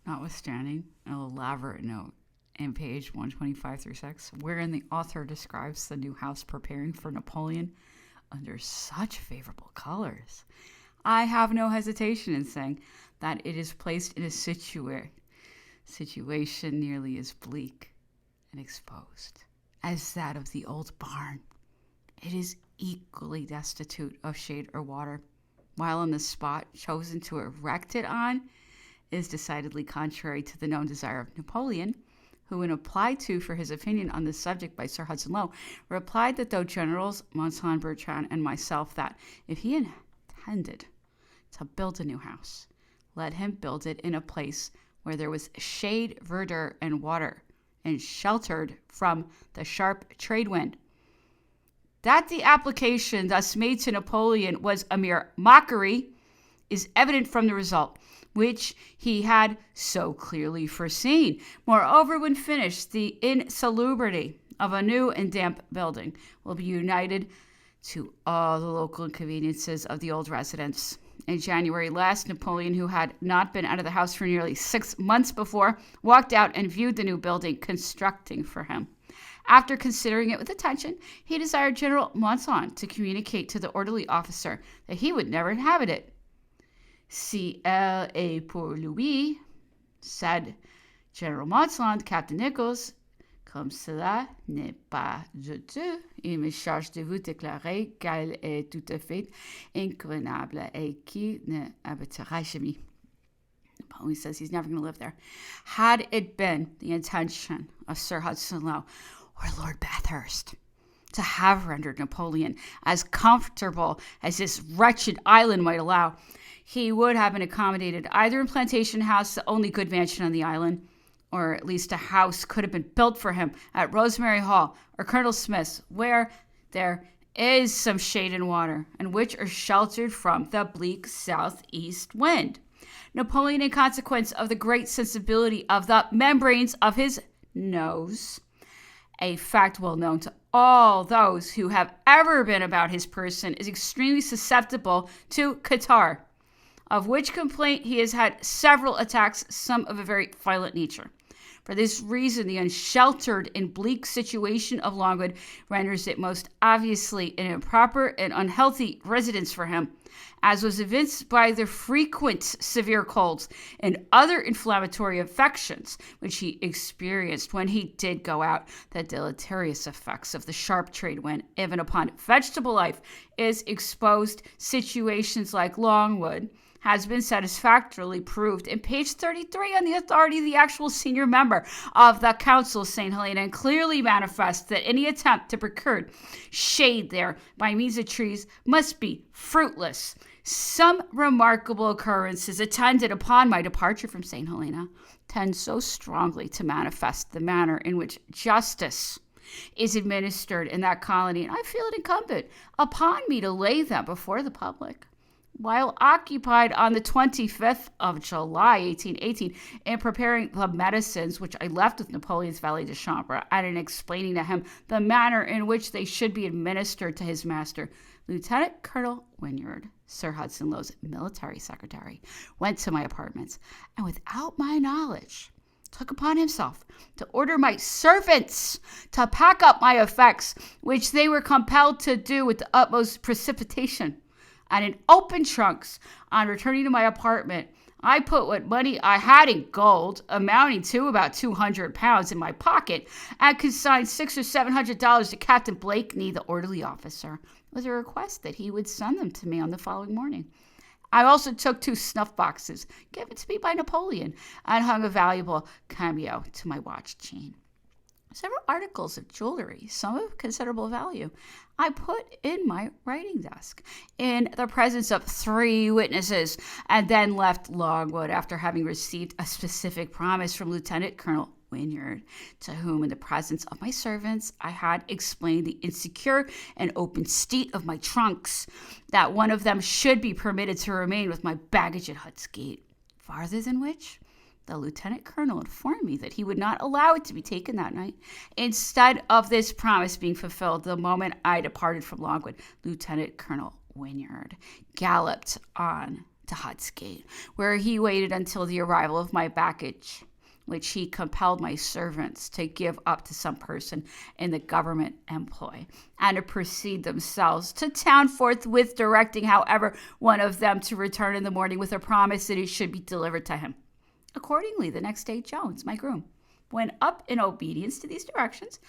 notwithstanding an elaborate note in page 125 through 6, wherein the author describes the new house preparing for Napoleon under such favorable colors, I have no hesitation in saying that it is placed in a situation nearly as bleak and exposed as that of the old barn. It is equally destitute of shade or water, while on the spot chosen to erect it on is decidedly contrary to the known desire of Napoleon, who, when applied to for his opinion on this subject by Sir Hudson Lowe, replied that though Generals Monson, Bertrand, and myself, that if he intended to build a new house, let him build it in a place where there was shade, verdure, and water, and sheltered from the sharp trade wind. That the application thus made to Napoleon was a mere mockery is evident from the result, which he had so clearly foreseen. Moreover, when finished, the insalubrity of a new and damp building will be united to all the local inconveniences of the old residence. In January last, Napoleon, who had not been out of the house for nearly 6 months before, walked out and viewed the new building constructing for him. After considering it with attention, he desired General Monson to communicate to the orderly officer that he would never inhabit it. Si elle est pour lui, said General Monson to Captain Nichols, comme cela n'est pas du tout, il me charge de vous déclarer qu'elle est tout à fait inconvenable et qui ne habitera jamais. Napoleon says he's never going to live there. Had it been the intention of Sir Hudson Lowe or Lord Bathurst to have rendered Napoleon as comfortable as this wretched island might allow, he would have been accommodated either in Plantation House, the only good mansion on the island, or at least a house could have been built for him at Rosemary Hall or Colonel Smith's, where there is some shade and water, and which are sheltered from the bleak southeast wind. Napoleon, in consequence of the great sensibility of the membranes of his nose, a fact well known to all those who have ever been about his person, is extremely susceptible to catarrh, of which complaint he has had several attacks, some of a very violent nature. For this reason, the unsheltered and bleak situation of Longwood renders it most obviously an improper and unhealthy residence for him, as was evinced by the frequent severe colds and other inflammatory affections which he experienced when he did go out. The deleterious effects of the sharp trade wind, even upon vegetable life, is exposed. Situations like Longwood has been satisfactorily proved in page 33 on the authority of the actual senior member of the Council of St. Helena, and clearly manifests that any attempt to procure shade there by means of trees must be fruitless. Some remarkable occurrences attended upon my departure from St. Helena tend so strongly to manifest the manner in which justice is administered in that colony, and I feel it incumbent upon me to lay them before the public. While occupied on the 25th of July, 1818, in preparing the medicines which I left with Napoleon's valet de chambre, and in explaining to him the manner in which they should be administered to his master, Lieutenant Colonel Wynyard, Sir Hudson Lowe's military secretary, went to my apartments, and without my knowledge, took upon himself to order my servants to pack up my effects, which they were compelled to do with the utmost precipitation. And in open trunks, on returning to my apartment, I put what money I had in gold, amounting to about £200, in my pocket, and consigned $600 or $700 to Captain Blakeney, the orderly officer, with a request that he would send them to me on the following morning. I also took 2 snuff boxes given to me by Napoleon, and hung a valuable cameo to my watch chain. Several articles of jewelry, some of considerable value, I put in my writing desk in the presence of 3 witnesses, and then left Longwood after having received a specific promise from Lieutenant Colonel Wynyard, to whom, in the presence of my servants, I had explained the insecure and open state of my trunks, that one of them should be permitted to remain with my baggage at Hut's Gate, farther than which the lieutenant colonel informed me that he would not allow it to be taken that night. Instead of this promise being fulfilled, the moment I departed from Longwood, Lieutenant Colonel Wynyard galloped on to to Hut's Gate, where he waited until the arrival of my baggage, which he compelled my servants to give up to some person in the government employ, and to proceed themselves to town forthwith, directing, however, one of them to return in the morning with a promise that it should be delivered to him. Accordingly, the next day, Jones, my groom, went up in obedience to these directions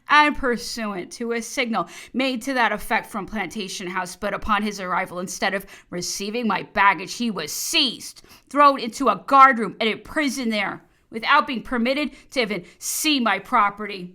and pursuant to a signal made to that effect from Plantation House. But upon his arrival, instead of receiving my baggage, he was seized, thrown into a guardroom, and imprisoned there without being permitted to even see my property.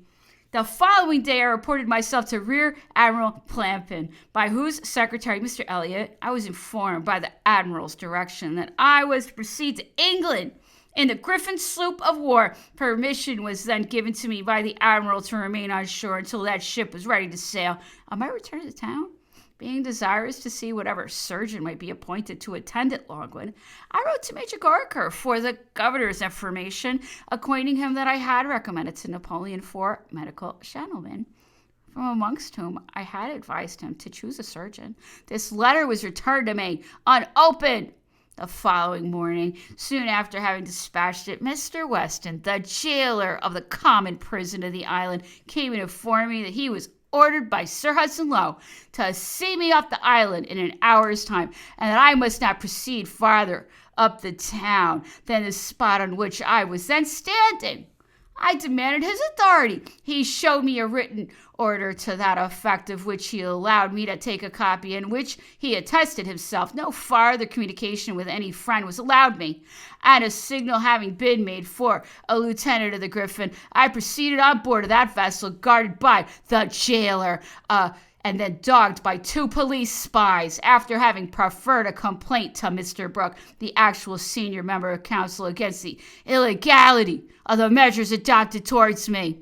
The following day, I reported myself to Rear Admiral Plampin, by whose secretary, Mr. Elliot, I was informed by the Admiral's direction that I was to proceed to England in the Griffin sloop of war. Permission was then given to me by the Admiral to remain on shore until that ship was ready to sail. On my return to town, being desirous to see whatever surgeon might be appointed to attend at Longwood, I wrote to Major Gorker for the governor's information, acquainting him that I had recommended to Napoleon 4 medical gentlemen, from amongst whom I had advised him to choose a surgeon. This letter was returned to me unopened. The following morning, soon after having dispatched it, Mr. Weston, the jailer of the common prison of the island, came and informed me that he was ordered by Sir Hudson Lowe to see me off the island in an hour's time, and that I must not proceed farther up the town than the spot on which I was then standing. I demanded his authority. He showed me a written order to that effect, of which he allowed me to take a copy, in which he attested himself. No farther communication with any friend was allowed me, and a signal having been made for a lieutenant of the Griffin, I proceeded on board of that vessel, guarded by the jailer, and then dogged by 2 police spies, after having preferred a complaint to Mr. Brooke, the actual senior member of council, against the illegality of the measures adopted towards me.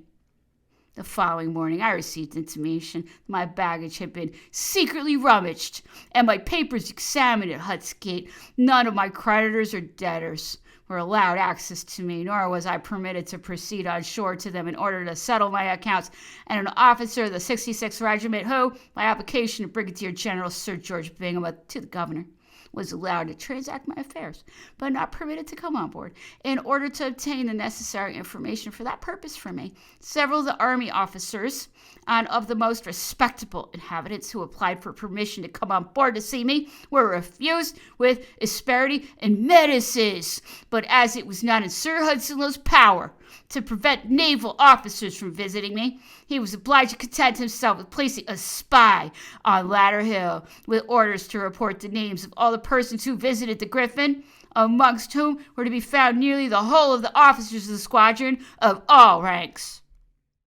The following morning, I received intimation that my baggage had been secretly rummaged and my papers examined at Hut's Gate. None of my creditors or debtors were allowed access to me, nor was I permitted to proceed on shore to them in order to settle my accounts, and an officer of the 66th Regiment who, by application of Brigadier General Sir George Bingham to the governor, was allowed to transact my affairs, but not permitted to come on board. In order to obtain the necessary information for that purpose from me, several of the army officers and of the most respectable inhabitants who applied for permission to come on board to see me were refused with asperity and menaces. But as it was not in Sir Hudson Lowe's power to prevent naval officers from visiting me, he was obliged to content himself with placing a spy on Ladder Hill, with orders to report the names of all the persons who visited the Griffin, amongst whom were to be found nearly the whole of the officers of the squadron of all ranks.